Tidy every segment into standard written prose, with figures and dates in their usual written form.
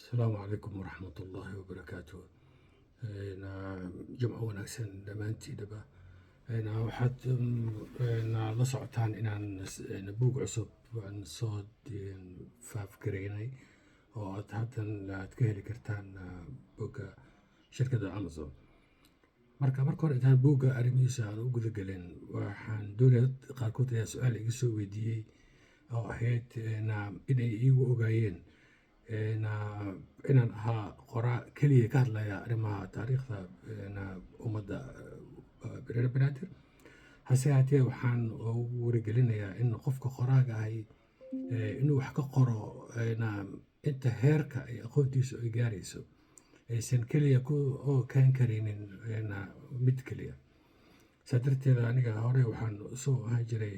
asalaamu calaykum waraxmat ullaahi wabarakaatu. Jimco wanaagsan dhammaantiinaba. Waxaad la socotaan inaan buug cusub aan soo faafgareynay oo aad haddan aad ka heli kartaan buugga shirkadda Amazon. Marka hore intaan buugga arrimihiisa aan u gudagelin, waxaan doonaya dad qaarkood ayaa su-aal iga soo weydiiyey oo ahayd inay iigu ogaayeen inaan ahaa qoraa keliya ka hadlaya arrimaha taariikhda ummadda reer Banaadir. Hase haatee waxaan ugu wargelinayaa in qofka qoraaga ahi inuu wax ka qoro inta heerka ay aqoontiisu ay gaarayso, aysan keliya ku kaan karinin mid keliya. saa darteed aniga hore waxaan soo ahaan jiray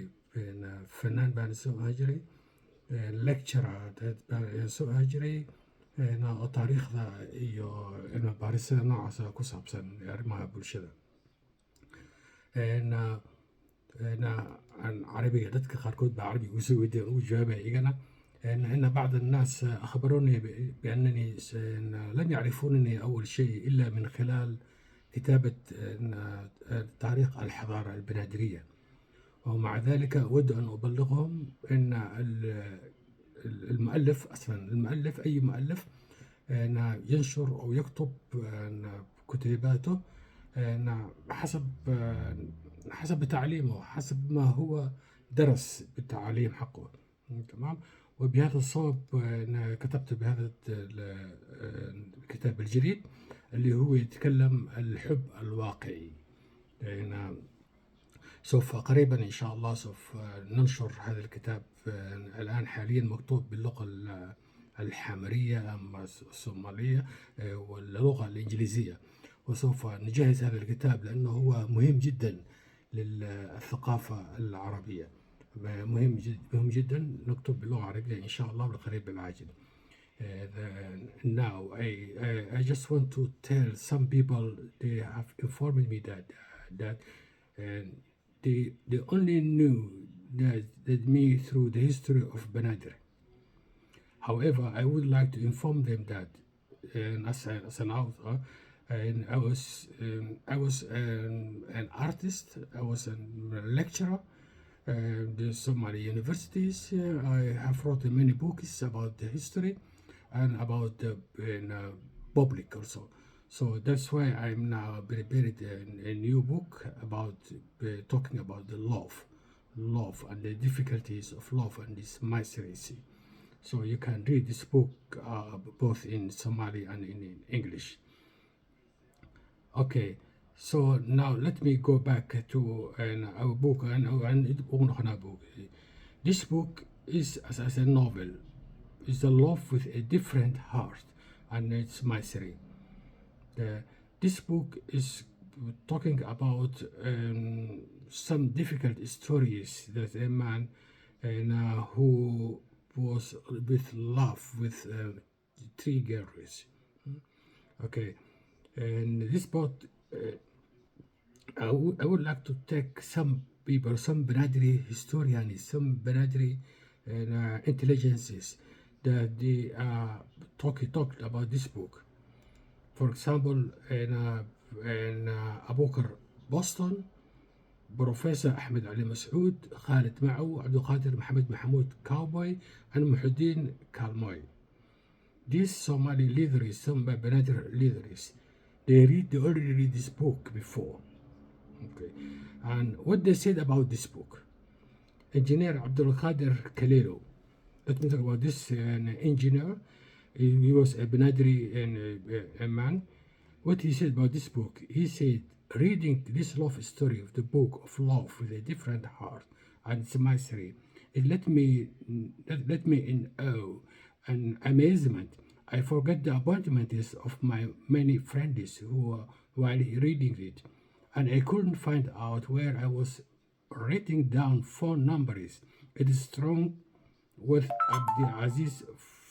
fanaan, baan soo ahaan jiray lecturer baan soo ahaan jiray oo taariikhda iyo cilmi baarisada noocaas ku saabsan arrimaha bulshada. عربية dadka qaarkood baa carabiga ugu soo weydiiyay ugu jawaabay igana إن بعض الناس أخبروني بأنني لم يعرفونني أول شيء إلا من خلال كتابة تاريخ الحضارة البنادرية، ومع ذلك أود أن أبلغهم أن المؤلف أصلا أي مؤلف ينشر أو يكتب كتيباته حسب تعليمه، حسب ما هو درس بالتعليم حقه. تمام. وبهذا الصوب كتبت بهذا الكتاب الجديد اللي هو يتكلم الحب الواقعي. سوف قريبا إن شاء الله سوف ننشر هذا الكتاب. الآن حاليا مكتوب باللغة الحمرية أما الصومالية واللغة الإنجليزية، وسوف نجهز هذا الكتاب لأنه هو مهم جدا للثقافة العربية. مهم جدا نكتب باللغة العربية إن شاء الله بالقريب العاجل. Now I just want to tell some people, they have informed me that they only knew that me through the history of Banadir. However, I would like to inform them that as an author, I was an artist, I was a lecturer. The Somali universities. I have wrote many books about the history and about the public also. So that's why I'm now prepared a new book about talking about the love and the difficulties of love and its misery. So you can read this book both in Somali and in English. Okay. So now let me go back to our book and this book is as a novel. It's a love with a different heart and its misery. This book is talking about some difficult stories that a man who was with love with three girls. Okay, and this book. I would like to take some people, some Banadiri historians, some Banadiri intelligences that they talked about this book. For example, in Abukar Boston, Professor Ahmed Ali Masoud, Khalid Ma'ou, Abdul Qadir Mohammed Mahmoud Cowboy, and Muhyiddin Kalmoy. These Somali leaders, some Banadir leaders, they already read this book before. Okay. And what they said about this book. Engineer Abdul Qadir Kalelo. Let me talk about this engineer. He was a Banadiri a man. What he said about this book, he said, reading this love story of the book of love with a different heart and its misery, it let me in awe and amazement. I forget the appointments of my many friends who were while reading it, and I couldn't find out where I was writing down phone numbers. It is strong what Abdulaziz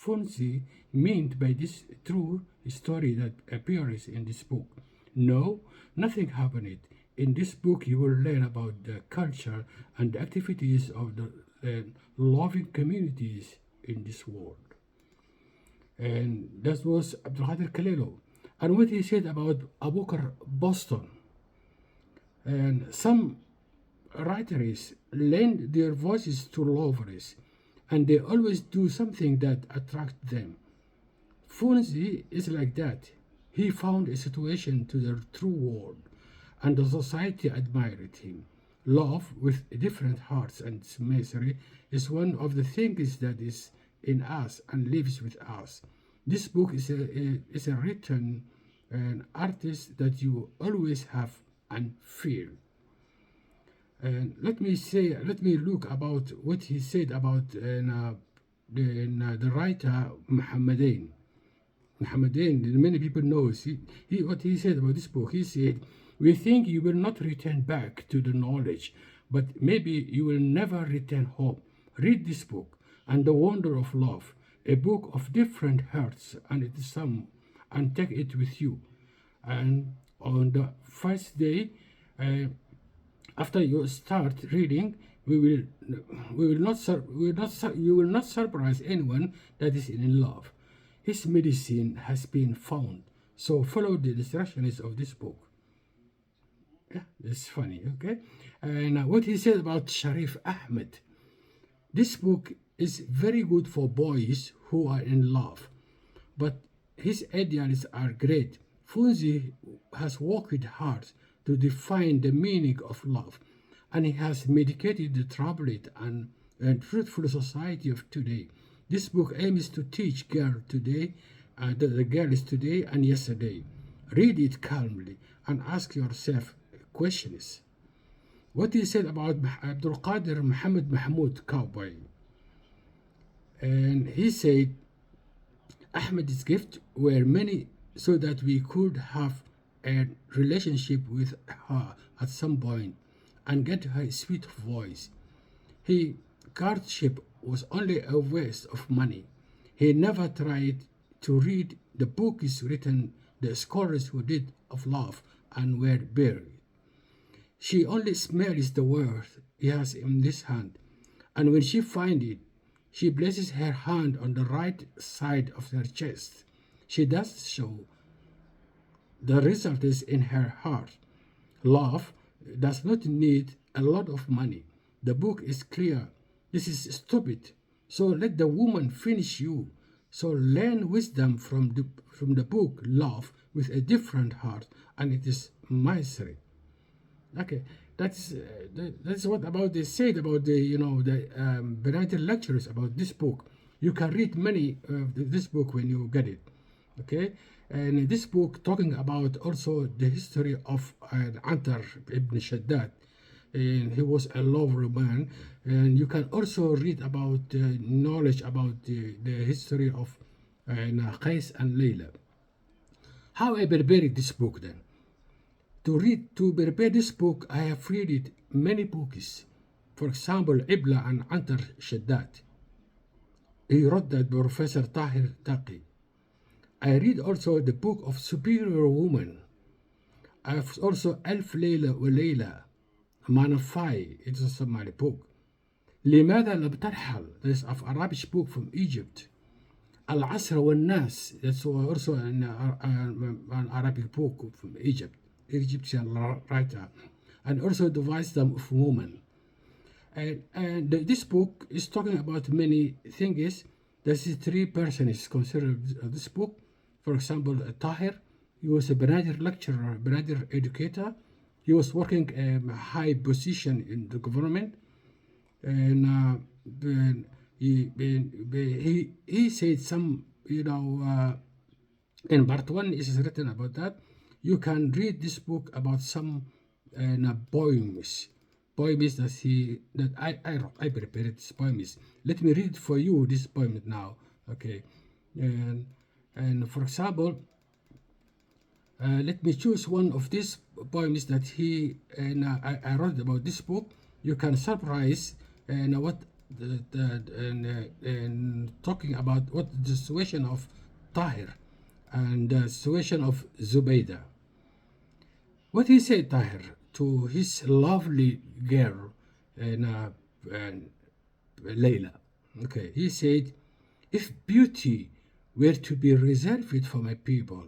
Funsi meant by this true story that appears in this book. No, nothing happened. In this book you will learn about the culture and the activities of the loving communities in this world. and that was Abdulkadir Kalelo. And what he said about Abukar Boston, and some writers lend their voices to lovers, and they always do something that attracts them. Funzi is like that. He found a situation to the true world, and the society admired him. Love with different hearts and misery is one of the things that is in us and lives with us. This book is a written an artist that you always have and feel. And let me look about what he said about the writer Muhammadin. Muhammadin, many people know what he said about this book. He said, "We think you will not return back to the knowledge, but maybe you will never return home. Read this book and the wonder of love, a book of different hearts, and it is some, and take it with you. And on the first day, after you start reading, you will not surprise anyone that is in love. His medicine has been found. So follow the instructions of this book." Yeah, it's funny, okay? And what he said about Sharif Ahmed. This book is very good for boys who are in love, but his ideas are great. Funzi has worked hard to define the meaning of love, and he has medicated the troubled and truthful society of today. This book aims to teach girls today, the girls today and yesterday. Read it calmly and ask yourself questions. What he said about Abdul Qadir Muhammad Mahmoud Cowboy. And he said, Ahmed's gift were many so that we could have a relationship with her at some point and get her sweet voice. His courtship was only a waste of money. He never tried to read the books written the scholars who did of love and were buried. She only smells the word he has in this hand, and when she finds it, she places her hand on the right side of her chest. She does so. The result is in her heart. Love does not need a lot of money. The book is clear. This is stupid. So let the woman finish you. So learn wisdom from the book Love with a different heart, and it is misery. Okay, that's what about they said about the Banadir lectures about this book. You can read many this book when you get it. Okay, and this book talking about also the history of Antar ibn Shaddad. And he was a lovely man, and you can also read about knowledge about the history of Qais and Layla. How I prepared this book then? To prepare this book, I have read many books. For example, Ibla and Antar Shaddad. He wrote that Professor Tahir Taqi. I read also the book of Superior Woman. I have also Alf Layla wa Layla. Manafai, it is a Somali book. لماذا لم ترحل? That is of Arabic book from Egypt. العصر والناس, that's also an Arabic book from Egypt, Egyptian writer, and also the wisdom of woman. And this book is talking about many things. There's three persons considered this book. For example, Tahir, he was a Banadir lecturer, Banadir educator. He was working a high position in the government, and he said some, in part one is written about that. You can read this book about some poems that I prepared these poems. Let me read for you this poem now, okay? And for example, let me choose one of these poems that I wrote about this book. You can surprise what talking about what the situation of Tahir and the situation of Zubaydah. What he said, Tahir, to his lovely girl Layla. Okay, he said, if beauty were to be reserved for my people,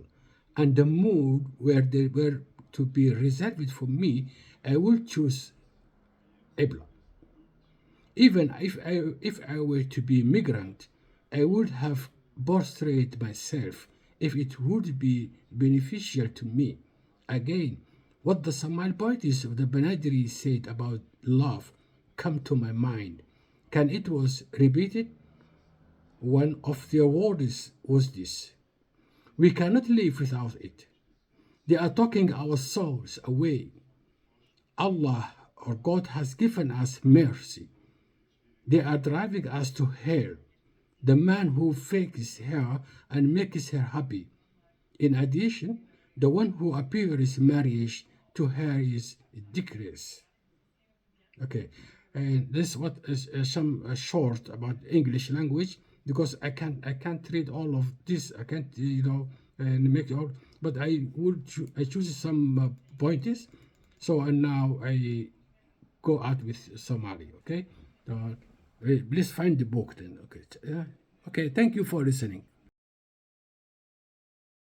and the mood where they were to be reserved for me, I will choose Ebla. Even if I were to be migrant, I would have prostrate myself if it would be beneficial to me. Again, what the Somali poetess of the Banadiri said about love come to my mind. Can it was repeated? One of their words was this: we cannot live without it. They are taking our souls away. Allah or God has given us mercy. They are driving us to hell. The man who fakes her and makes her happy. In addition, the one who appears marriage to her is disgrace. Okay, and this what is some short about English language, because I can't read all of this. I can't and make it all. But I choose some pointers. So and now I go out with Somali. Okay, please find the book then. Okay, yeah. Okay. Thank you for listening.